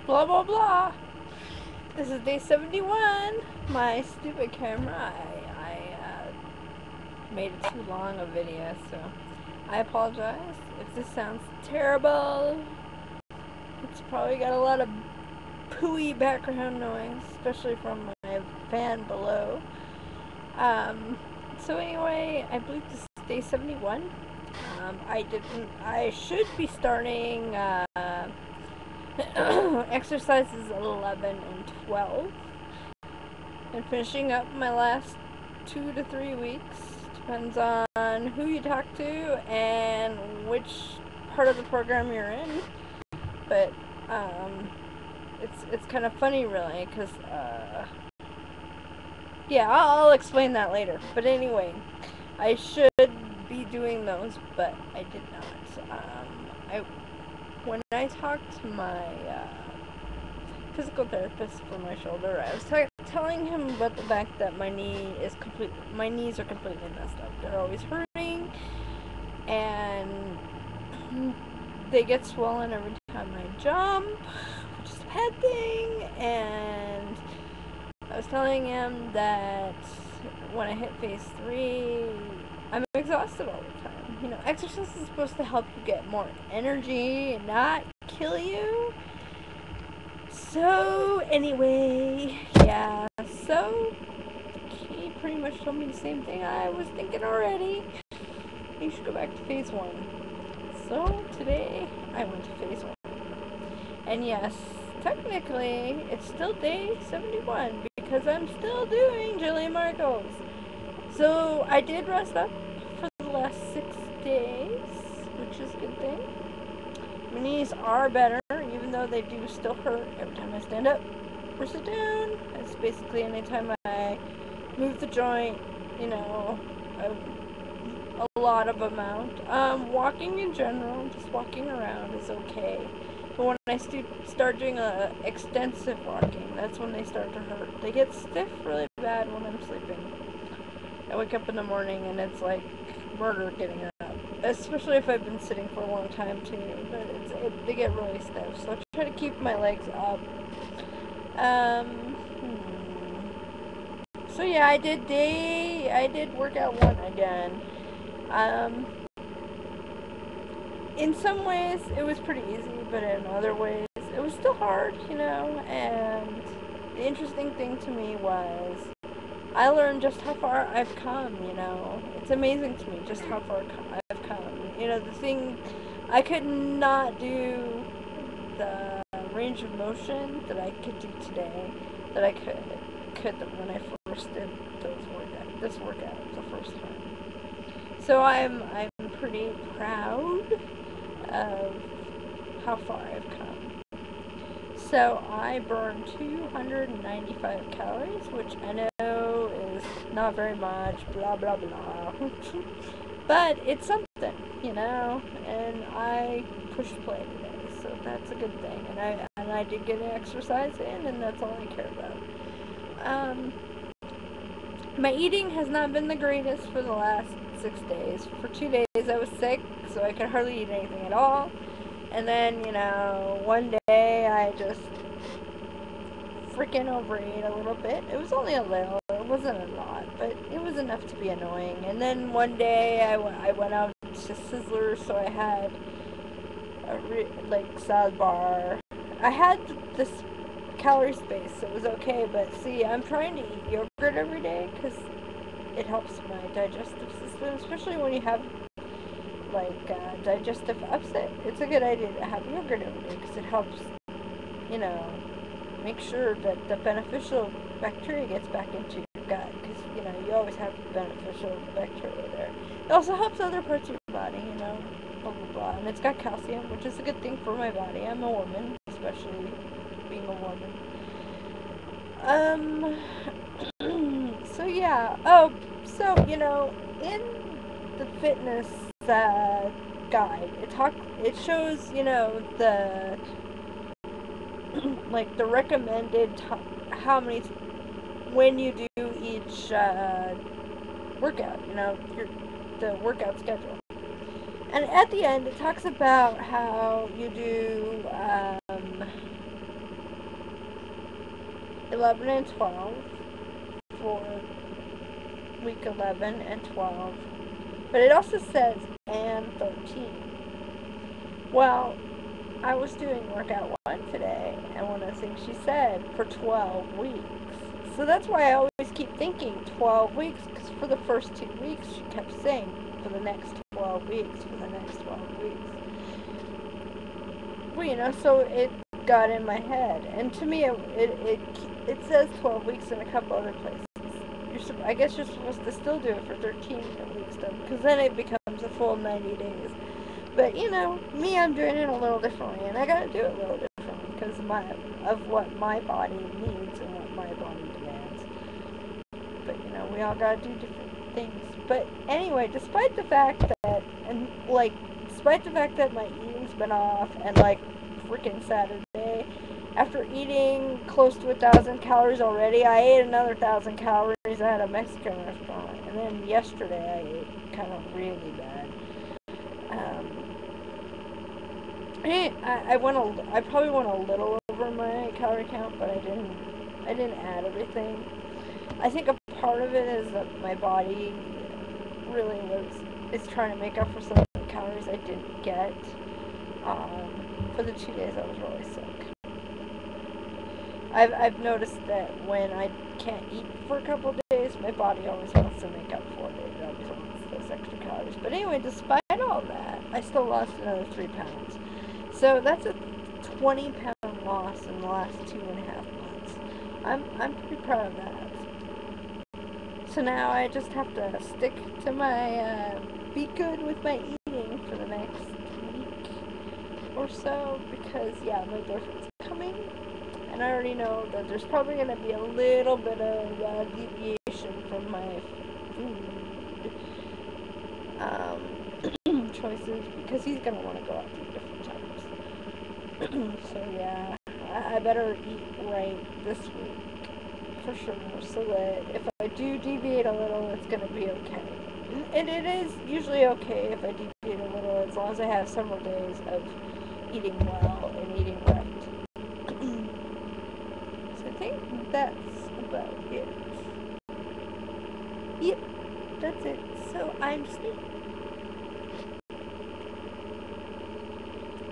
blah blah blah. This is day 71. My stupid camera, I made it too long a video, so I apologize if this sounds terrible. It's probably got a lot of pooey background noise, especially from my fan below. So anyway, I believe this is day 71. I should be starting exercises at 11 and 12 and finishing up my last 2 to 3 weeks. Depends on who you talk to and which part of the program you're in. But it's kind of funny, really, because yeah, I'll explain that later. But anyway, I should be doing those, but I did not. When I talked to my physical therapist for my shoulder, I was telling him about the fact that my knees are completely messed up. They're always hurting, and they get swollen every time I jump, which is a bad thing. And I was telling him that when I hit phase 3, I'm exhausted all the time. You know, exercise is supposed to help you get more energy and not kill you. So, anyway, yeah, so he pretty much told me the same thing I was thinking already. You should go back to phase 1. So, today, I went to phase 1. And yes, technically, it's still day 71 because I'm still doing Jillian Marcos. So, I did rest up for the last 6 days, which is a good thing. My knees are better, even though they do still hurt every time I stand up or sit down. It's basically anytime I move the joint, you know, a lot of amount. Walking in general, just walking around is okay. But when I start doing extensive walking, that's when they start to hurt. They get stiff really bad when I'm sleeping. I wake up in the morning and it's like murder getting up. Especially if I've been sitting for a long time too. But they get really stiff. So I try to keep my legs up. So yeah, I did workout 1 again. In some ways it was pretty easy, but in other ways it was still hard, you know. And the interesting thing to me was I learned just how far I've come, you know. It's amazing to me just how far I've come. You know, the thing, I could not do the range of motion that I could do today, that I could when I first did this workout the first time. So I'm pretty proud of how far I've come. So I burned 295 calories, which I know is not very much, blah blah blah. But it's something, you know, and I pushed play today, so that's a good thing. And I did get an exercise in, and that's all I care about. My eating has not been the greatest for the last 6 days. For 2 days I was sick, so I could hardly eat anything at all. And then, you know, one day I just freaking overate a little bit. It was only a little, it wasn't a lot, but it was enough to be annoying. And then one day I went out to Sizzler, so I had a salad bar. I had this calorie space, so it was okay, but see, I'm trying to eat yogurt every day because it helps my digestive system, especially when you have digestive upset. It's a good idea to have yogurt every day because it helps, you know, make sure that the beneficial bacteria gets back into your gut, because, you know, you always have beneficial bacteria there. It also helps other parts of your body, you know, blah blah blah, and it's got calcium, which is a good thing for my body. I'm a woman, especially being a woman. So yeah, so, you know, in the fitness guide, it shows, you know, the like the recommended how many when you do each workout, you know, the workout schedule. And at the end it talks about how you do 11 and 12 for week 11 and 12. But it also says and 13. Well, I was doing workout 1 today, and one of the things she said for 12 weeks. So that's why I always keep thinking 12 weeks, because for the first 2 weeks she kept saying for the next 12 weeks, for the next 12 weeks. Well, so it got in my head, and to me it says 12 weeks in a couple other places. I guess you're supposed to still do it for 13 weeks though, because then it becomes a full 90 days. But me, I'm doing it a little differently, and I gotta do it a little differently because of what my body needs and what my body demands. But we all gotta do different things. But anyway, despite the fact that my eating's been off, and freaking Saturday, after eating close to 1,000 calories already, I ate another 1,000 calories at a Mexican restaurant, and then yesterday I ate kind of really bad. I probably went a little over my calorie count, but I didn't add everything. I think a part of it is that my body really is trying to make up for some of the calories I didn't get for the 2 days I was really sick. I've noticed that when I can't eat for a couple of days, my body always wants to make up for it. It always wants those extra calories. But anyway, despite all that, I still lost another 3 pounds. So that's a 20-pound loss in the last 2.5 months. I'm pretty proud of that. So now I just have to stick to my be good with my eating for the next week or so, because my boyfriend's coming, and I already know that there's probably going to be a little bit of deviation from my food choices, because he's going to want to go out to different times. So yeah, I better eat right this week for sure, so that if I do deviate a little, it's going to be okay. And it is usually okay if I deviate a little, as long as I have several days of eating well and eating right. So I think that's about it. Yep, that's it. So I'm sleeping.